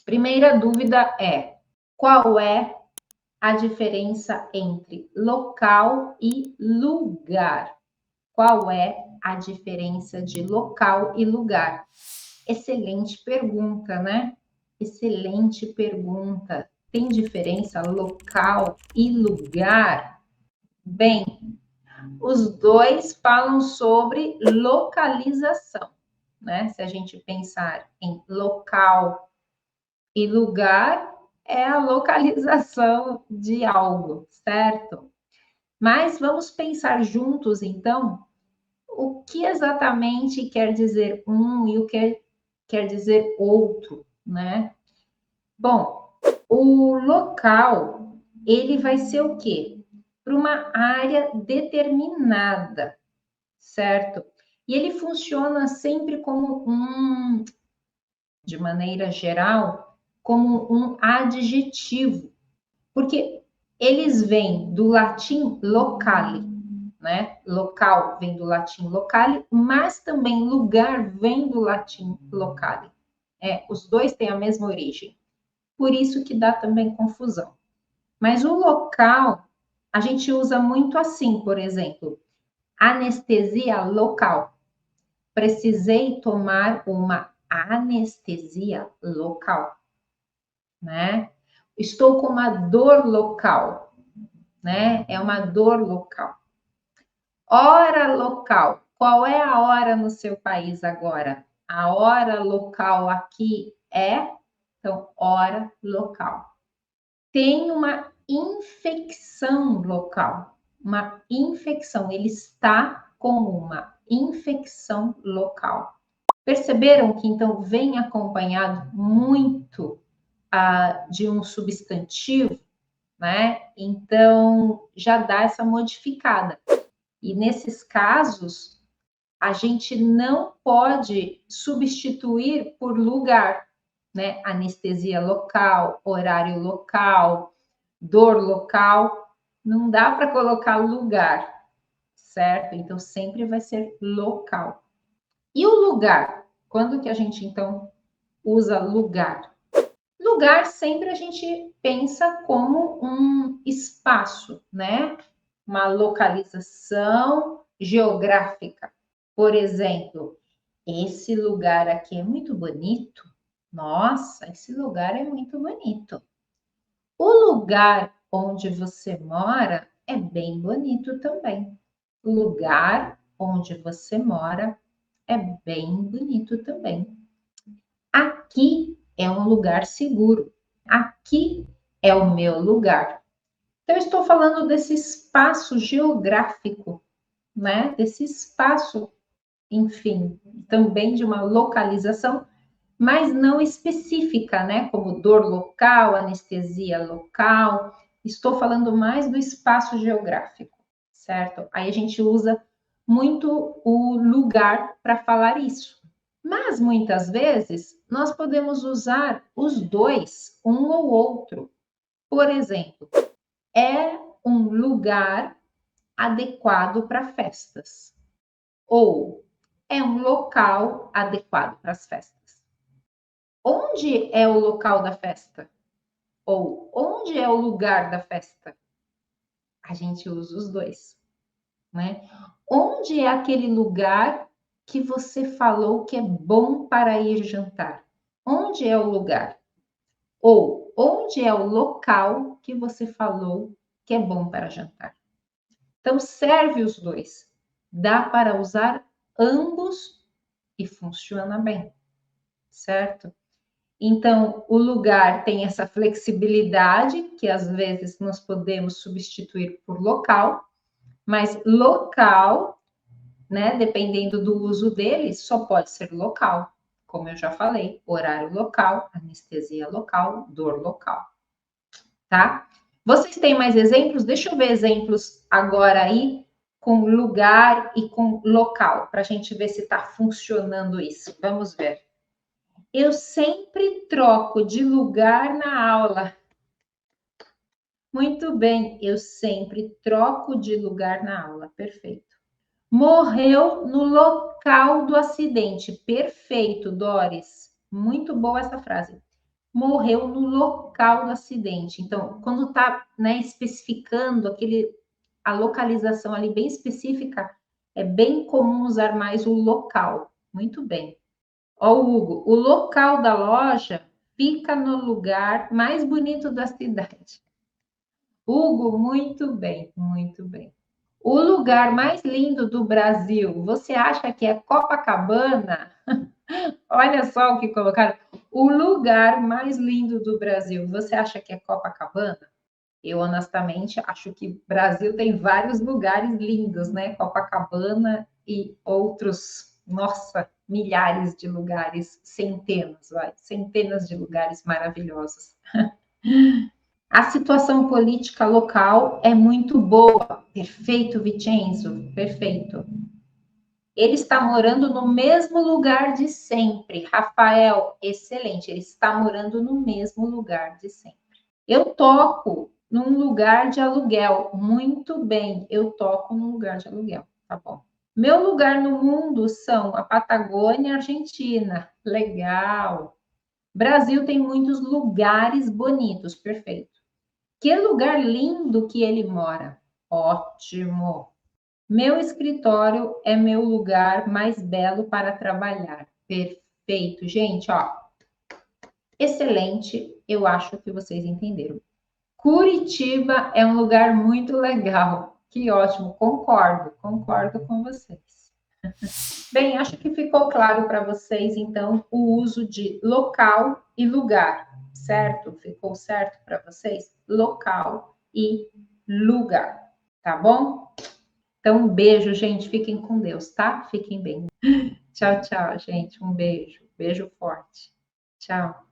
Primeira dúvida é: qual é a diferença entre local e lugar? Qual é a diferença de local e lugar? Excelente pergunta, né? Excelente pergunta. Tem diferença local e lugar? Bem, os dois falam sobre localização, né? Se a gente pensar em local e lugar, é a localização de algo, certo? Mas vamos pensar juntos, então, o que exatamente quer dizer um e o que quer dizer outro, né? Bom, o local, ele vai ser o quê? Para uma área determinada, certo? E ele funciona sempre como de maneira geral, como um adjetivo, porque eles vêm do latim locale, né? Local vem do latim locale, mas também lugar vem do latim locale. Os dois têm a mesma origem. Por isso que dá também confusão. Mas o local, a gente usa muito assim, por exemplo, anestesia local. Precisei tomar uma anestesia local, né? Estou com uma dor local, né? É uma dor local. Hora local. Qual é a hora no seu país agora? A hora local aqui é, então, hora local. Tem uma infecção local. Uma infecção. Ele está com uma infecção local. Perceberam que então vem acompanhado muito de um substantivo, né? Então já dá essa modificada. E nesses casos, a gente não pode substituir por lugar, né? Anestesia local, horário local, dor local, não dá para colocar lugar, certo? Então sempre vai ser local. E o lugar? Quando que a gente então usa lugar? Lugar sempre a gente pensa como um espaço, né? Uma localização geográfica. Por exemplo, esse lugar aqui é muito bonito. Nossa, esse lugar é muito bonito. O lugar onde você mora é bem bonito também. O lugar onde você mora é bem bonito também. Aqui é um lugar seguro. Aqui é o meu lugar. Então, eu estou falando desse espaço geográfico, né? Desse espaço, enfim, também de uma localização, mas não específica, né? Como dor local, anestesia local. Estou falando mais do espaço geográfico, certo? Aí a gente usa muito o lugar para falar isso. Mas muitas vezes nós podemos usar os dois, um ou outro. Por exemplo, é um lugar adequado para festas, ou é um local adequado para as festas. Onde é o local da festa? Ou onde é o lugar da festa? A gente usa os dois, né? Onde é aquele lugar que você falou que é bom para ir jantar? Onde é o lugar? Ou onde é o local que você falou que é bom para jantar? Então, serve os dois. Dá para usar ambos e funciona bem, certo? Então, o lugar tem essa flexibilidade, que às vezes nós podemos substituir por local, mas local, né, dependendo do uso dele, só pode ser local, como eu já falei, horário local, anestesia local, dor local, tá? Vocês têm mais exemplos? Deixa eu ver exemplos agora aí com lugar e com local, para a gente ver se está funcionando isso. Vamos ver. Eu sempre troco de lugar na aula. Muito bem, eu sempre troco de lugar na aula. Perfeito. Morreu no local do acidente. Perfeito, Doris. Muito boa essa frase. morreu no local do acidente. Então, quando está, né, especificando a localização ali bem específica, é bem comum usar mais o local. Muito bem. Ó, Hugo, o local da loja fica no lugar mais bonito da cidade. Hugo, muito bem, muito bem. O lugar mais lindo do Brasil, você acha que é Copacabana? Olha só o que colocaram. O lugar mais lindo do Brasil, você acha que é Copacabana? Eu, honestamente, acho que o Brasil tem vários lugares lindos, né? Copacabana e outros, nossa, milhares de lugares, centenas de lugares maravilhosos. A situação política local é muito boa. Perfeito, Vicenzo, perfeito. Ele está morando no mesmo lugar de sempre. Rafael, excelente. Ele está morando no mesmo lugar de sempre. Eu toco num lugar de aluguel. Muito bem, eu toco num lugar de aluguel. Tá bom. Meu lugar no mundo são a Patagônia e a Argentina. Legal. Brasil tem muitos lugares bonitos. Perfeito. Que lugar lindo que ele mora. Ótimo. Meu escritório é meu lugar mais belo para trabalhar. Perfeito, gente, ó. Excelente. Eu acho que vocês entenderam. Curitiba é um lugar muito legal. Que ótimo, concordo com vocês. Bem, acho que ficou claro para vocês, então, o uso de local e lugar, certo? Ficou certo para vocês? Local e lugar, tá bom? Então, um beijo, gente. Fiquem com Deus, tá? Fiquem bem. Tchau, tchau, gente. Um beijo. Beijo forte. Tchau.